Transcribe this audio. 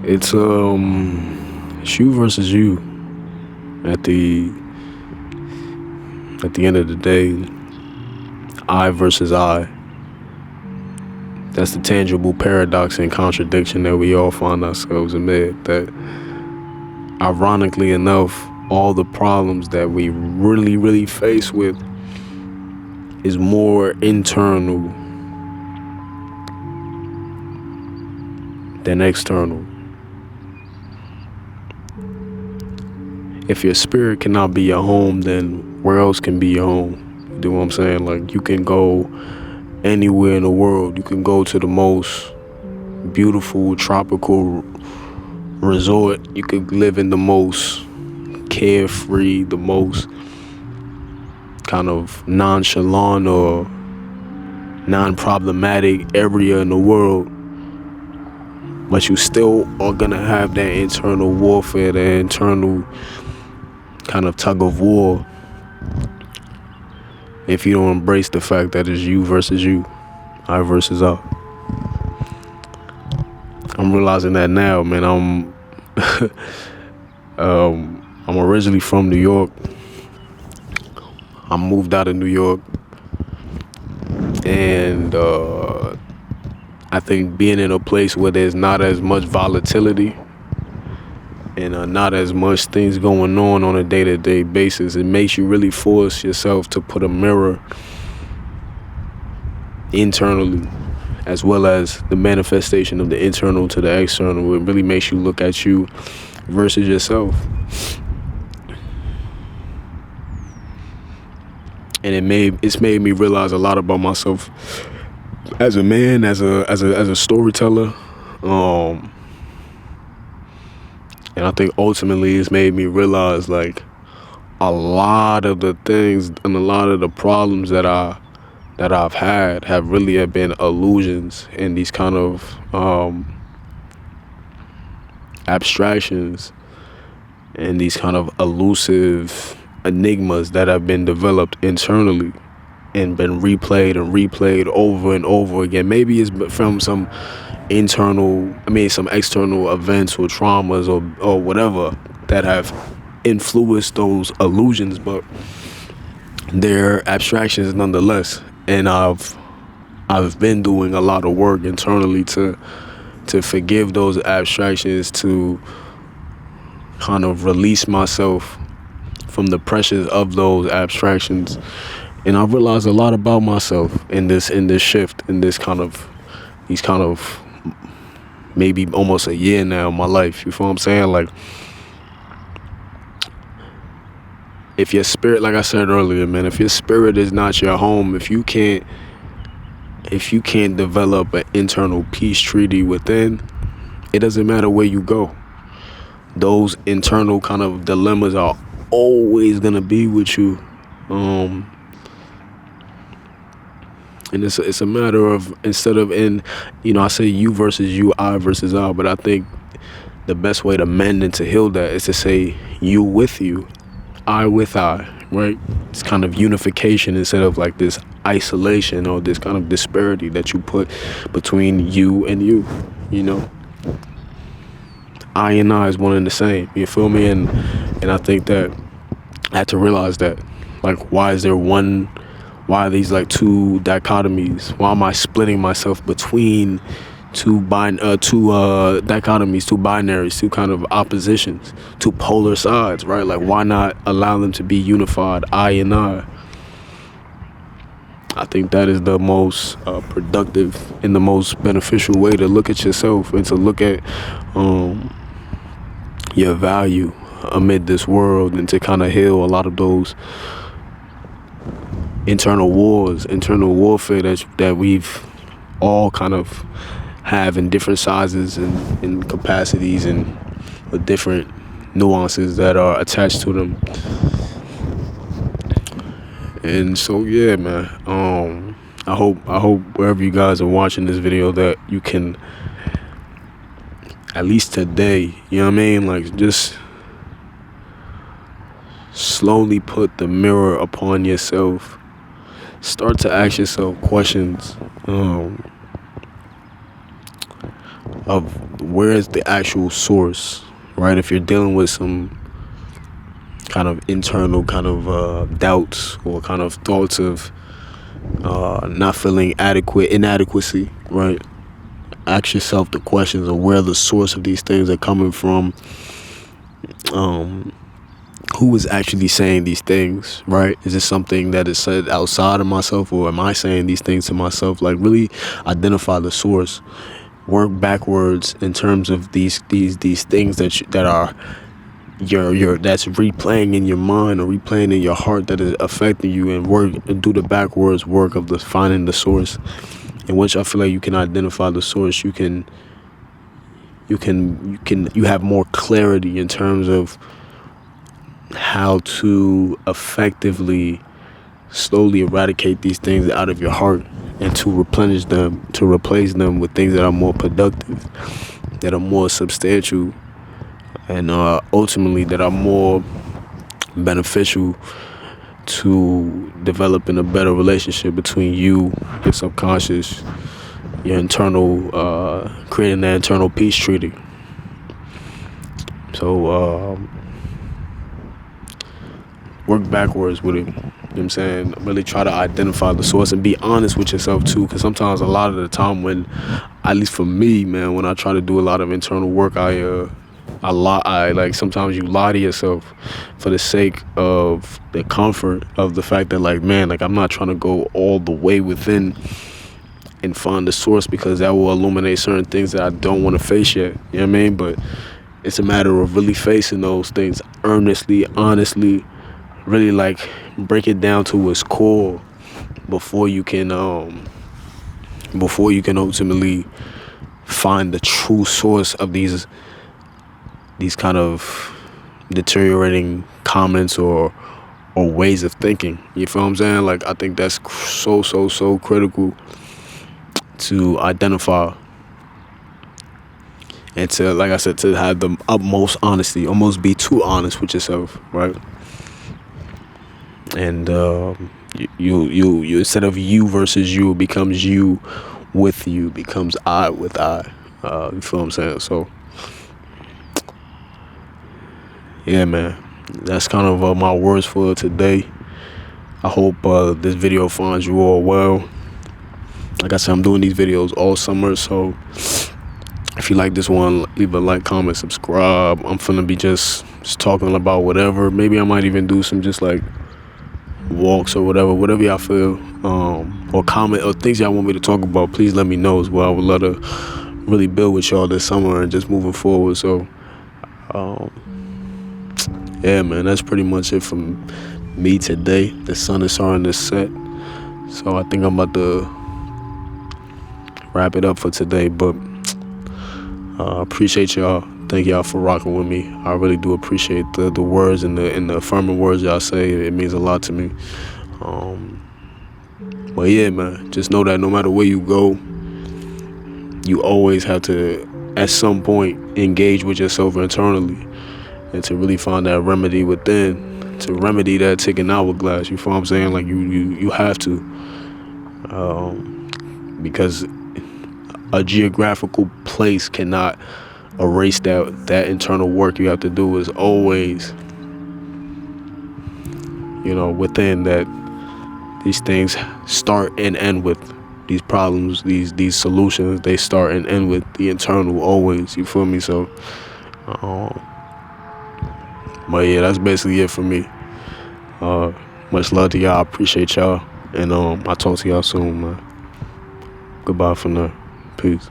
It's you versus you at the end of the day. I versus I. That's the tangible paradox and contradiction that we all find ourselves amid. That, ironically enough, all the problems that we really face with is more internal than external. If your spirit cannot be your home, then where else can be your home? You know what I'm saying? Like, you can go anywhere in the world. You can go to the most beautiful tropical resort. You could live in the most carefree, the most kind of nonchalant or non-problematic area in the world, but you still are gonna have that internal warfare, that internal kind of tug of war, if you don't embrace the fact that it's you versus you, I versus I. I'm realizing that now, man. I'm originally from New York. I moved out of New York, and I think being in a place where there's not as much volatility and not as much things going on a day-to-day basis, it makes you really force yourself to put a mirror internally, as well as the manifestation of the internal to the external. It really makes you look at you versus yourself. And it's made me realize a lot about myself as a man, as a storyteller. And I think ultimately it's made me realize, like, a lot of the things and a lot of the problems that I've had have really been illusions and these kind of abstractions and these kind of elusive enigmas that have been developed internally and been replayed over and over again. Maybe it's from some external events or traumas or whatever that have influenced those illusions, but they're abstractions nonetheless. And I've been doing a lot of work internally to forgive those abstractions, to kind of release myself from the pressures of those abstractions. And I've realized a lot about myself in this shift, in these kind of maybe almost a year now in my life. You feel what I'm saying? Like, if your spirit, like I said earlier, man, if your spirit is not your home, if you can't develop an internal peace treaty within, it doesn't matter where you go. Those internal kind of dilemmas are always gonna be with you. And it's a matter of, instead of I say you versus you, I versus I, but I think the best way to mend and to heal that is to say you with you, I with I, right? It's kind of unification instead of like this isolation or this kind of disparity that you put between you and you, I and I is one and the same, you feel me? And I think that I had to realize that, like, why are these like two dichotomies? Why am I splitting myself between two dichotomies, two binaries, two kind of oppositions, two polar sides, right? Like, why not allow them to be unified, I and I? I think that is the most productive and the most beneficial way to look at yourself and to look at your value amid this world, and to kind of heal a lot of those internal warfare that we've all kind of have in different sizes and in capacities and with different nuances that are attached to them. And so, yeah, man, I hope wherever you guys are watching this video that you can, at least today, you know what I mean, like, just slowly put the mirror upon yourself. Start to ask yourself questions. of where is the actual source, right? If you're dealing with some kind of internal kind of doubts or kind of thoughts of not feeling inadequacy, right? Ask yourself the questions of where the source of these things are coming from. Who is actually saying these things, right? Is this something that is said outside of myself, or am I saying these things to myself? Like, really identify the source. Work backwards in terms of these things that are your that's replaying in your mind or replaying in your heart, that is affecting you, and work and do the backwards work of the finding the source. And once I feel like you can identify the source, you have more clarity in terms of how to effectively slowly eradicate these things out of your heart, and to replenish them, to replace them with things that are more productive, that are more substantial, and ultimately that are more beneficial to developing a better relationship between you, your subconscious, your internal, creating that internal peace treaty. So work backwards with it. You know what I'm saying? Really try to identify the source and be honest with yourself too, because sometimes, a lot of the time, when, at least for me, man, when I try to do a lot of internal work, I like, sometimes you lie to yourself for the sake of the comfort of the fact that, like, man, like, I'm not trying to go all the way within and find the source, because that will illuminate certain things that I don't want to face yet. You know what I mean? But it's a matter of really facing those things earnestly, honestly, really, like, break it down to its core before you can ultimately find the true source of these kind of deteriorating comments or ways of thinking. You feel what I'm saying? Like, I think that's so critical to identify, and to, like I said, to have the utmost honesty, almost be too honest with yourself, right? And you instead of you versus you, it becomes you with you, becomes I with I. You feel what I'm saying? So yeah, man, that's kind of my words for today. I hope this video finds you all well. Like I said, I'm doing these videos all summer, so if you like this one, leave a like, comment, subscribe. I'm finna be just talking about whatever. Maybe I might even do some just like walks or whatever y'all feel, or comment, or things y'all want me to talk about. Please let me know as well. I would love to really build with y'all this summer and just moving forward. So yeah, man, that's pretty much it from me today. The sun is starting to set, so I think I'm about to wrap it up for today. But appreciate y'all. Thank y'all for rocking with me. I really do appreciate the words and the affirming words y'all say. It means a lot to me. But yeah, man, just know that no matter where you go, you always have to, at some point, engage with yourself internally, and to really find that remedy within, to remedy that ticking hourglass. You feel what I'm saying? Like, you have to, because a geographical place cannot erase that internal work you have to do. Is always, within that. These things start and end with these problems, these solutions. They start and end with the internal always. You feel me? So, but yeah, that's basically it for me. Much love to y'all. I appreciate y'all, and I'll talk to y'all soon, man. Goodbye for now. Peace.